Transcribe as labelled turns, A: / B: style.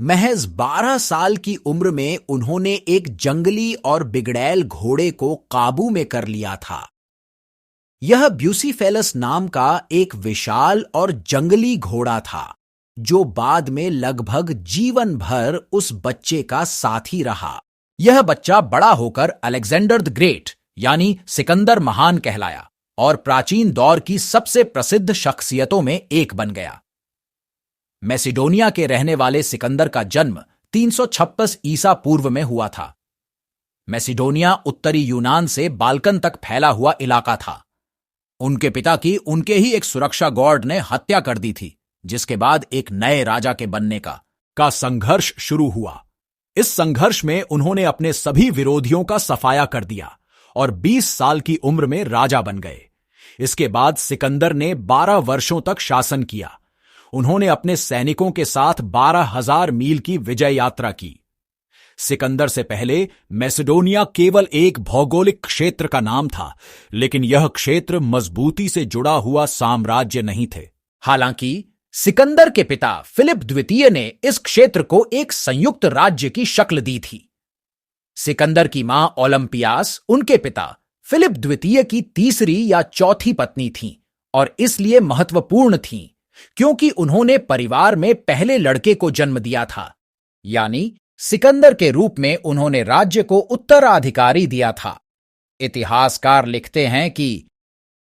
A: महज 12 साल की उम्र में उन्होंने एक जंगली और बिगड़ैल घोड़े को काबू में कर लिया था। यह ब्यूसीफेलस नाम का एक विशाल और जंगली घोड़ा था, जो बाद में लगभग जीवन भर उस बच्चे का साथी रहा। यह बच्चा बड़ा होकर अलेक्जेंडर द ग्रेट यानी सिकंदर महान कहलाया और प्राचीन दौर की सबसे प्रसिद्ध शख्सियतों में एक बन गया। मैसिडोनिया के रहने वाले सिकंदर का जन्म 356 ईसा पूर्व में हुआ था। मैसिडोनिया उत्तरी यूनान से बाल्कन तक फैला हुआ इलाका था। उनके पिता की उनके ही एक सुरक्षा गार्ड ने हत्या कर दी थी, जिसके बाद एक नए राजा के बनने का संघर्ष शुरू हुआ। इस संघर्ष में उन्होंने अपने सभी विरोधियों का सफाया कर दिया और 20 साल की उम्र में राजा बन गए। इसके बाद सिकंदर ने 12 वर्षों तक शासन किया। उन्होंने अपने सैनिकों के साथ 12,000 मील की विजय यात्रा की। सिकंदर से पहले मैसिडोनिया केवल एक भौगोलिक क्षेत्र का नाम था, लेकिन यह क्षेत्र मजबूती से जुड़ा हुआ साम्राज्य नहीं थे। हालांकि सिकंदर के पिता फिलिप द्वितीय ने इस क्षेत्र को एक संयुक्त राज्य की शक्ल दी थी। सिकंदर की मां ओलंपियास उनके पिता फिलिप द्वितीय की तीसरी या चौथी पत्नी थीं और इसलिए महत्वपूर्ण थीं क्योंकि उन्होंने परिवार में पहले लड़के को जन्म दिया था, यानी सिकंदर के रूप में उन्होंने राज्य को उत्तराधिकारी दिया था। इतिहासकार लिखते हैं कि